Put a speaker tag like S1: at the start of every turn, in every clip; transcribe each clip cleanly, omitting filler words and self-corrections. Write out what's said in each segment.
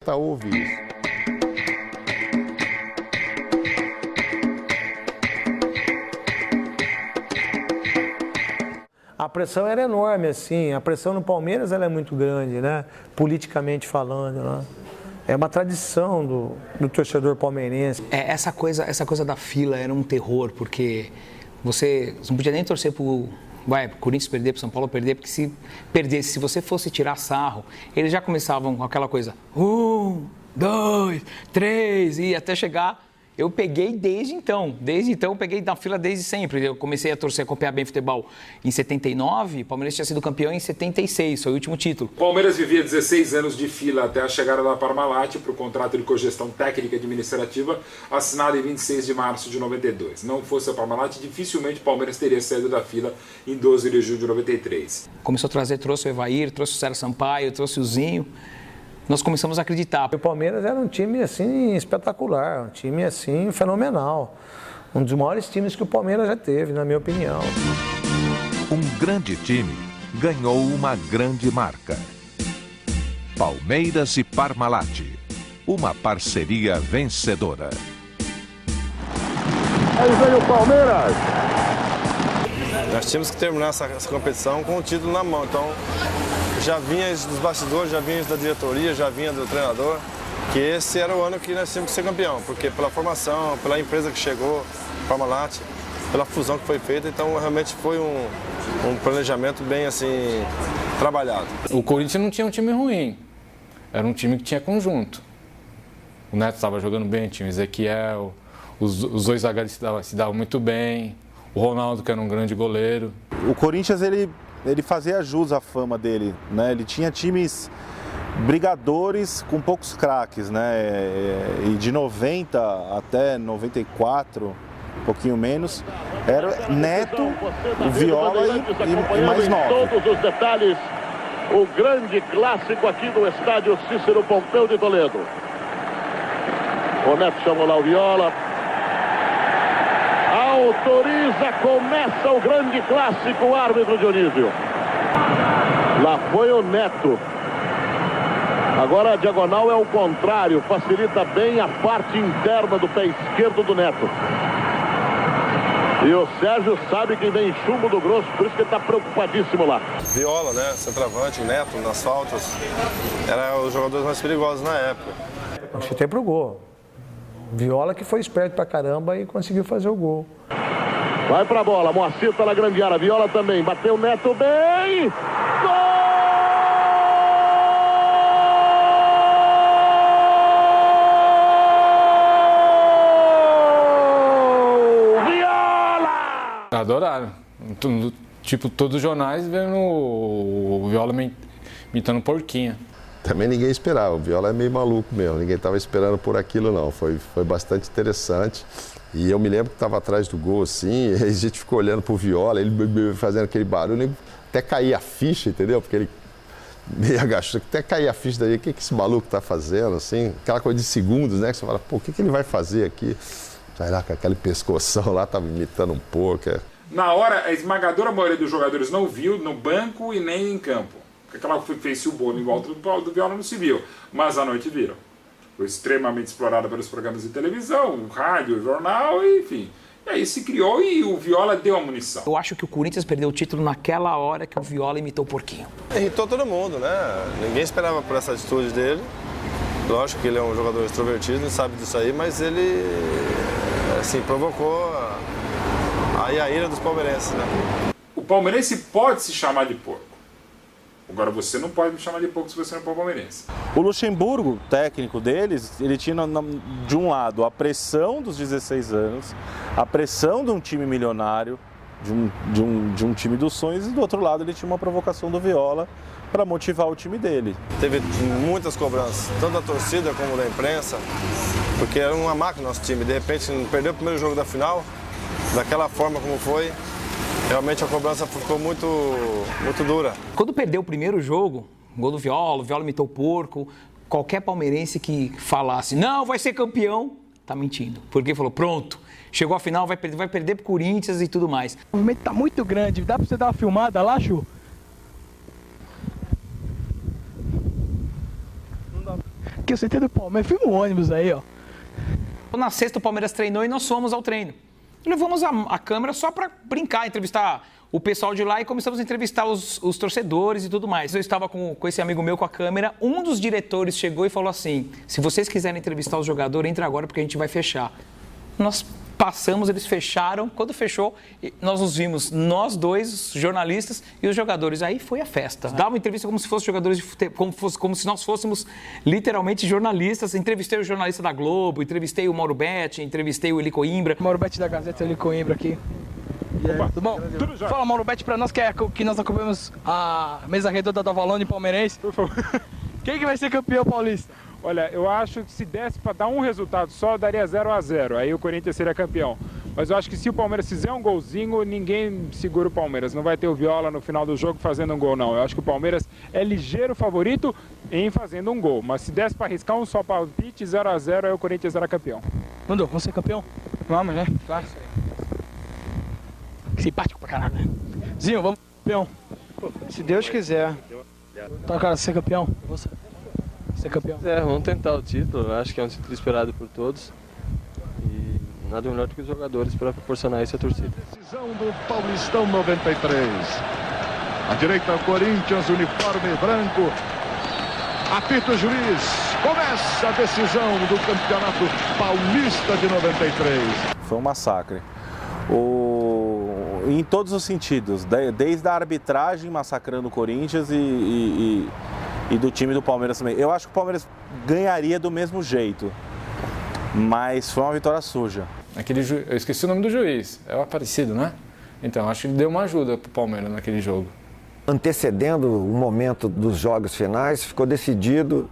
S1: Ouve isso.
S2: A pressão era enorme, assim. A pressão no Palmeiras ela é muito grande, né? Politicamente falando, né? É uma tradição do torcedor palmeirense.
S3: Essa coisa da fila era um terror, porque você não podia nem torcer pro Corinthians perder, pro São Paulo perder, porque se perdesse, se você fosse tirar sarro, eles já começavam com aquela coisa, 1, 2, 3, e até chegar. Eu peguei desde então eu peguei na fila desde sempre. Eu comecei a torcer, a acompanhar bem futebol em 79, o Palmeiras tinha sido campeão em 76, foi o último título.
S4: O Palmeiras vivia 16 anos de fila até a chegada da Parmalat para o contrato de cogestão técnica e administrativa assinado em 26 de março de 92. Não fosse a Parmalat, dificilmente o Palmeiras teria saído da fila em 12 de julho de 93.
S3: Começou a trazer, trouxe o Evair, trouxe o Sérgio Sampaio, trouxe o Zinho. Nós começamos a acreditar.
S2: O Palmeiras era um time assim espetacular, um time assim fenomenal. Um dos maiores times que o Palmeiras já teve, na minha opinião.
S5: Um grande time ganhou uma grande marca. Palmeiras e Parmalat, uma parceria vencedora.
S6: Aí vem o Palmeiras!
S7: Nós tínhamos que terminar essa competição com o título na mão, então já vinha dos bastidores, já vinha da diretoria, já vinha do treinador, que esse era o ano que nós tínhamos que ser campeão, porque pela formação, pela empresa que chegou, Parmalat, pela fusão que foi feita, então realmente foi um planejamento bem assim, trabalhado.
S8: O Corinthians não tinha um time ruim, era um time que tinha conjunto. O Neto estava jogando bem, tinha o Ezequiel, os dois zagueiros se davam muito bem, o Ronaldo, que era um grande goleiro.
S1: O Corinthians, ele fazia jus à fama dele, né? Ele tinha times brigadores com poucos craques, né? E de 90 até 94, um pouquinho menos, era Neto, o Viola e mais 9.
S6: Todos os detalhes, o grande clássico aqui do estádio Cícero Pompeu de Toledo. O Neto chamou lá o Viola. Autoriza, começa o grande clássico, o árbitro Dionísio. Lá foi o Neto. Agora a diagonal é o contrário, facilita bem a parte interna do pé esquerdo do Neto. E o Sérgio sabe que vem chumbo do grosso, por isso que ele está preocupadíssimo lá.
S7: Viola, né, centroavante, Neto nas faltas, eram os jogadores mais perigosos na época.
S2: Chutei pro gol. Viola que foi esperto pra caramba e conseguiu fazer o gol.
S6: Vai pra bola, Moacir tá na grande área, Viola também, bateu Neto bem! Gol! Viola!
S8: Adoraram. Tipo, todos os jornais vendo o Viola imitando porquinha.
S1: Também ninguém esperava, o Viola é meio maluco mesmo, ninguém estava esperando por aquilo não, foi bastante interessante. E eu me lembro que estava atrás do gol assim, e a gente ficou olhando pro Viola, ele fazendo aquele barulho, até caía a ficha, entendeu? Porque ele meio agachou, até caía a ficha daí, o que esse maluco tá fazendo, assim, aquela coisa de segundos, né, que você fala, pô, o que ele vai fazer aqui? Sei lá, com aquele pescoção lá, tava imitando um pouco.
S4: Na hora, a esmagadora maioria dos jogadores não viu no banco e nem em campo. Aquela que fez o bolo em volta do Viola não se viu, mas à noite viram. Foi extremamente explorada pelos programas de televisão, rádio, jornal, enfim. E aí se criou e o Viola deu a munição.
S3: Eu acho que o Corinthians perdeu o título naquela hora que o Viola imitou o porquinho.
S7: Irritou todo mundo, né? Ninguém esperava por essa atitude dele. Lógico que ele é um jogador extrovertido, sabe disso aí, mas ele, assim, provocou a ira dos palmeirenses, né?
S4: O palmeirense pode se chamar de porco. Agora você não pode me chamar de porco se você não for palmeirense.
S1: O Luxemburgo, técnico deles, ele tinha de um lado a pressão dos 16 anos, a pressão de um time milionário, de um time dos sonhos, e do outro lado ele tinha uma provocação do Viola para motivar o time dele.
S7: Teve muitas cobranças, tanto da torcida como da imprensa, porque era uma máquina nosso time. De repente perdeu o primeiro jogo da final, daquela forma como foi. Realmente a cobrança ficou muito dura.
S3: Quando perdeu o primeiro jogo, gol do Viola, o Viola imitou o porco, qualquer palmeirense que falasse, não, vai ser campeão, tá mentindo. Porque falou, pronto, chegou a final, vai perder pro Corinthians e tudo mais.
S9: O movimento tá muito grande, dá pra você dar uma filmada lá, Chu? aqui, eu sentei do Palmeiras, fui no ônibus aí, ó.
S3: Na sexta o Palmeiras treinou e nós fomos ao treino. Levamos a câmera só para brincar, entrevistar o pessoal de lá e começamos a entrevistar os torcedores e tudo mais. Eu estava com esse amigo meu com a câmera, um dos diretores chegou e falou assim, se vocês quiserem entrevistar os jogadores, entre agora porque a gente vai fechar. Nós passamos, eles fecharam, quando fechou, nós nos vimos, nós dois, os jornalistas e os jogadores. Aí foi a festa. Dava uma entrevista como se fossem jogadores de futebol, como se nós fôssemos literalmente jornalistas. Entrevistei o jornalista da Globo, entrevistei o Mauro Betti, entrevistei o Eli Coimbra.
S9: Mauro Betti da Gazeta, Eli Coimbra aqui. E aí, tudo bom?
S4: Tudo jóia.
S9: Fala, Mauro Betti, pra nós que nós acompanhamos a mesa redonda do Avalone Palmeirense.
S4: Por favor.
S9: Quem que vai ser campeão paulista?
S4: Olha, eu acho que se desse para dar um resultado só, daria 0-0. Aí o Corinthians seria campeão. Mas eu acho que se o Palmeiras fizer um golzinho, ninguém segura o Palmeiras. Não vai ter o Viola no final do jogo fazendo um gol, não. Eu acho que o Palmeiras é ligeiro favorito em fazendo um gol. Mas se desse para arriscar um só palpite, 0-0, aí o Corinthians era campeão.
S9: Mandou, vamos ser campeão? Vamos, né? Claro. Simpático pra caralho, né? Zinho, vamos campeão.
S10: Se Deus quiser.
S9: Tá, cara, ser campeão? Você? Ser campeão?
S10: Vamos tentar o título. Acho que é um título esperado por todos. E nada melhor do que os jogadores para proporcionar isso à torcida.
S6: Decisão do Paulistão 93. À direita, Corinthians, uniforme branco. Apita o juiz. Começa a decisão do Campeonato Paulista de 93.
S11: Foi um massacre. Em todos os sentidos, desde a arbitragem massacrando o Corinthians e do time do Palmeiras também. Eu acho que o Palmeiras ganharia do mesmo jeito, mas foi uma vitória suja.
S8: Eu esqueci o nome do juiz, é o Aparecido, né? Então, acho que ele deu uma ajuda pro Palmeiras naquele jogo.
S12: Antecedendo o momento dos jogos finais, ficou decidido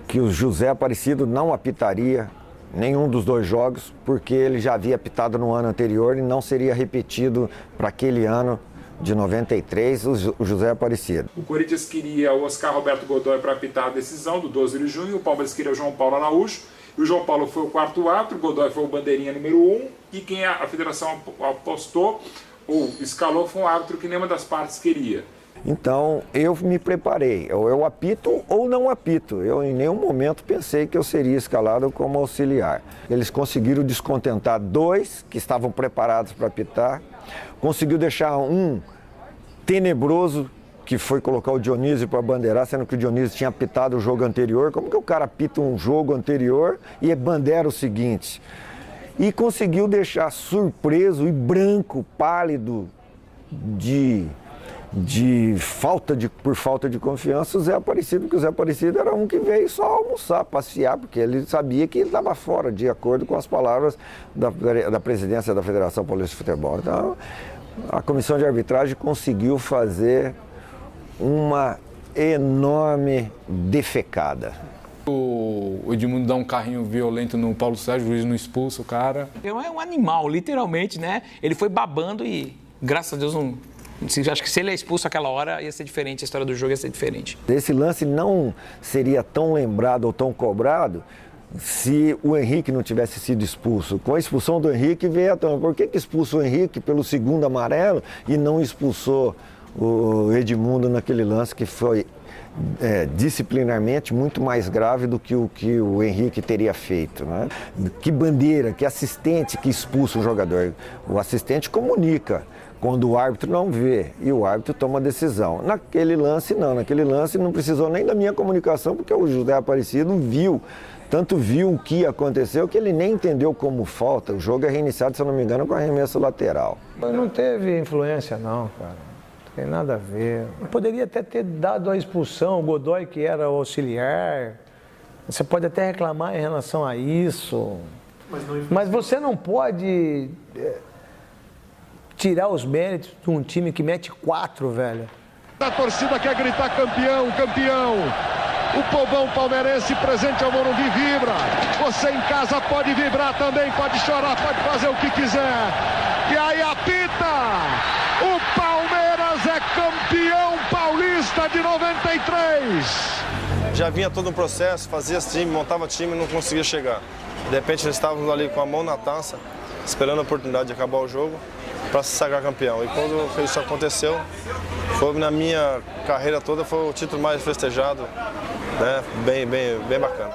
S12: que o José Aparecido não apitaria nenhum dos dois jogos, porque ele já havia apitado no ano anterior e não seria repetido para aquele ano de 93, o José Aparecido.
S4: O Corinthians queria o Oscar Roberto Godoy para apitar a decisão do 12 de junho, o Palmeiras queria o João Paulo Araújo, e o João Paulo foi o quarto árbitro, o Godoy foi o bandeirinha número 1, e quem a federação apostou ou escalou foi um árbitro que nenhuma das partes queria.
S12: Então, eu me preparei, ou eu apito ou não apito. Eu em nenhum momento pensei que eu seria escalado como auxiliar. Eles conseguiram descontentar dois que estavam preparados para apitar, conseguiu deixar um tenebroso, que foi colocar o Dionísio para bandeirar, sendo que o Dionísio tinha apitado o jogo anterior. Como que o cara apita um jogo anterior e bandeira o seguinte? E conseguiu deixar surpreso e branco, pálido, por falta de confiança, o Zé Aparecido, porque o Zé Aparecido era um que veio só almoçar, passear, porque ele sabia que ele estava fora, de acordo com as palavras da presidência da Federação Paulista de Futebol. Então, a comissão de arbitragem conseguiu fazer uma enorme defecada.
S8: O Edmundo dá um carrinho violento no Paulo Sérgio, o juiz não expulsa o cara.
S3: É um animal, literalmente, né? Ele foi babando e, graças a Deus, não... Acho que se ele é expulso aquela hora, ia ser diferente, a história do jogo ia ser diferente.
S12: Esse lance não seria tão lembrado ou tão cobrado se o Henrique não tivesse sido expulso. Com a expulsão do Henrique veio a tona. Por que expulsou o Henrique pelo segundo amarelo e não expulsou o Edmundo naquele lance que foi disciplinarmente muito mais grave do que o Henrique teria feito, né? Que bandeira, que assistente que expulsa o jogador. O assistente comunica quando o árbitro não vê e o árbitro toma a decisão. Naquele lance não, naquele lance não precisou nem da minha comunicação, porque o José Aparecido tanto viu o que aconteceu que ele nem entendeu como falta. O jogo é reiniciado, se eu não me engano, com arremesso lateral.
S2: Não teve influência não, cara. Não tem nada a ver. Poderia até ter dado a expulsão, o Godoy que era o auxiliar. Você pode até reclamar em relação a isso. Mas você não pode tirar os méritos de um time que mete 4, velho.
S6: A torcida quer gritar campeão, campeão. O povão palmeirense presente ao Morumbi vibra. Você em casa pode vibrar também, pode chorar, pode fazer o que quiser. E aí apita! O Palmeiras é campeão paulista de 93.
S7: Já vinha todo um processo, fazia time, montava time e não conseguia chegar. De repente nós estávamos ali com a mão na taça, esperando a oportunidade de acabar o jogo para se sagrar campeão. E quando isso aconteceu, foi na minha carreira toda, foi o título mais festejado, né? Bem bacana.